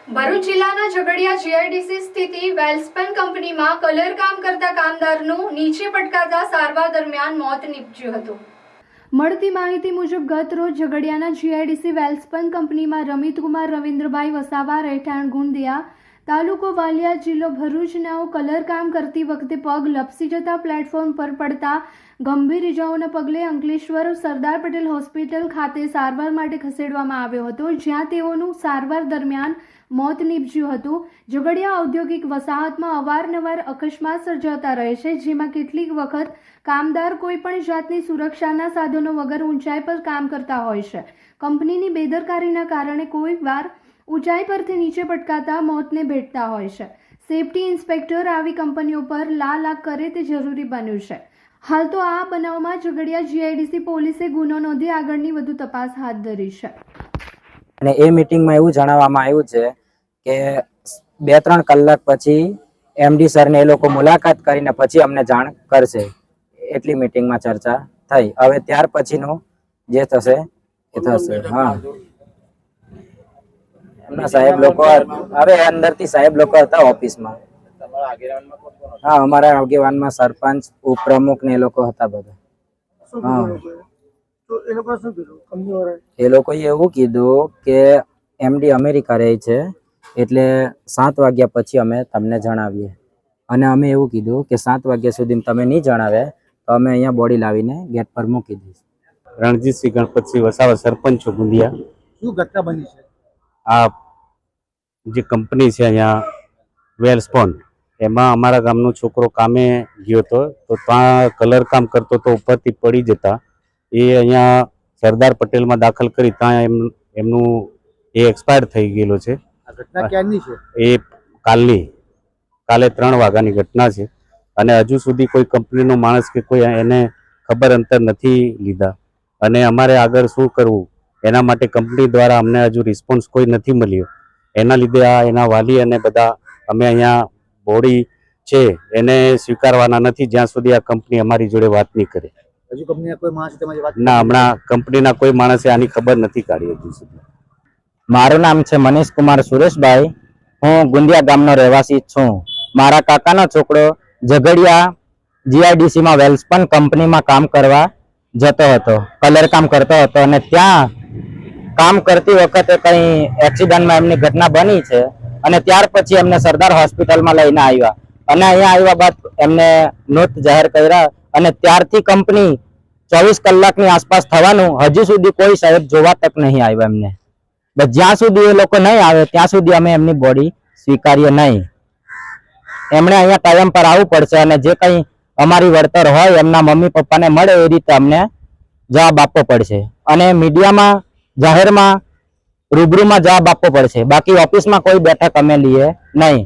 ભરૂચ જિલ્લાના ઝઘડિયા જીઆઈડીસી સ્થિત વેલસ્પન કંપનીમાં કલર કામ કરતા કામદારનું નીચે પટકાતા સારવાર દરમિયાન મોત નીપજ્યું હતું। મળતી માહિતી મુજબ ગત રોજ ઝઘડિયાના જીઆઈડીસી વેલસ્પન કંપનીમાં રમિતકુમાર રવિન્દ્રભાઈ વસાવા રહેઠાણ ગુંદિયા તાલુકો વાલિયા જિલ્લો ભરૂચનાઓ કલર કામ કરતી વખતે પગ લપસી જતા પ્લેટફોર્મ પર પડતા ગંભીર ઇજાઓના પગલે અંકલેશ્વર સરદાર પટેલ હોસ્પિટલ ખાતે સારવાર માટે ખસેડવામાં આવ્યો હતો, જ્યાં તેઓનું સારવાર દરમિયાન મોત નીપજ્યું હતું। ઝઘડિયા ઔદ્યોગિક વસાહતમાં અવારનવાર અકસ્માત સર્જાતા રહે છે, જેમાં કેટલીક વખત કામદાર કોઈ પણ જાતની સુરક્ષાના સાધનો વગર ઊંચાઈ પર કામ કરતા હોય છે। કંપનીની બેદરકારીના કારણે કોઈ વાર ઊંચાઈ પરથી નીચે પટકાતા મોતને ભેટતા હોય છે। સેફટી ઇન્સ્પેક્ટર આવી કંપનીઓ પર લાલ કરે તે જરૂરી બન્યું છે। હાલ તો આ બનાવમાં ઝઘડિયા જીઆઈડીસી પોલીસે ગુનો નોંધી આગળની વધુ તપાસ હાથ ધરી છે। અને એ મીટિંગમાં એવું જણાવવામાં આવ્યું છે કે 2-3 કલાક પછી એમડી સરને એ લોકો મુલાકાત કરીને પછી અમને જાણ કરશે, એટલી મીટિંગમાં ચર્ચા થઈ। હવે ત્યાર પછીનું જે થશે એ થશે। હા, એમના સાહેબ લોકો હવે અંદરથી સાહેબ લોકો હતા ઓફિસમાં। હા, અમારા આગેવાનમાં સરપંચ, ઉપપ્રમુખ ને એ લોકો હતા બધા। હા, એ લોકોએ એવું કીધું કે એમડી અમેરિકા રહે છે, એટલે 7 વાગ્યા પછી અમે તમને જણાવીએ। અને અમે એવું કીધું કે 7 વાગ્યા સુધી તમે નહીં જણાવે તો અમે અહીંયા બોડી લાવીને ગેટ પર મૂકી દઈશું। રણજીતસિંહ ગણપતસિંહ વસાવા, સરપંચ ગુંદિયા। શું ઘટના બની છે? આ જે કંપની છે અહીંયા વેલસ્પોન, એમાં અમારા ગામનો છોકરો કામે ગયો હતો, તો ત્યાં કલર કામ કરતો તો ઉપરથી પડી જતા એ અહીંયા સરદાર પટેલમાં દાખલ કરી, ત્યાં એમનું એ એક્સપાયર થઈ ગયેલો છે। આ ઘટના ક્યારની છે? એ કાલે 3 વાગ્યાની ઘટના છે, અને હજુ સુધી કોઈ કંપનીનો માણસ કે કોઈ એને ખબર અંતર નથી લીધા। અને અમારે આગળ શું કરવું એના માટે કંપની દ્વારા અમને હજુ રિસ્પોન્સ કોઈ નથી મળ્યો। એના લીધે આ એના વાલી અને બધા અમે અહીંયા બોડી છે એને સ્વીકારવાના નથી જ્યાં સુધી આ કંપની અમારી જોડે વાત નહીં કરે। હજુ કંપનીના કોઈ માણસ તમારી વાત ના, હમણાં કંપનીના કોઈ માણસે આની ખબર નથી કાઢી હજુ સુધી। મારું નામ છે મનીષ કુમાર સુરેશભાઈ। હું ગુંદિયા ગામનો રહેવાસી છું। મારા કાકાનો છોકરો ઝઘડિયા જીઆઈડીસી માં વેલસ્પન કંપનીમાં કામ કરવા જતો હતો, કલર કામ કરતો હતો, અને ત્યાં કામ કરતી વખતે કઈ એક્સિડન્ટમાં એમની ઘટના બની છે, અને ત્યાર પછી એમને સરદાર હોસ્પિટલમાં લઈને આવ્યા, અને અહીંયા આવ્યા બાદ એમને મૃત જાહેર કર્યા, અને ત્યારથી કંપની 24 કલાકની આસપાસ થવાનું હજુ સુધી કોઈ સાહેબ જોવા તક નહીં આવ્યા એમને। બસ જ્યાં સુધી એ લોકો નહીં આવે ત્યાં સુધી અમે એમની બોડી સ્વીકારીએ નહીં। એમણે અહીંયા કાયમ પર આવવું પડશે, અને જે કંઈ અમારી વળતર હોય એમના મમ્મી પપ્પાને મળે એ રીતે અમને જવાબ આપવો પડશે, અને મીડિયામાં જાહેરમાં રૂબરૂમાં જવાબ આપવો પડશે। બાકી ઓફિસમાં કોઈ બેઠક અમે લઈએ નહીં।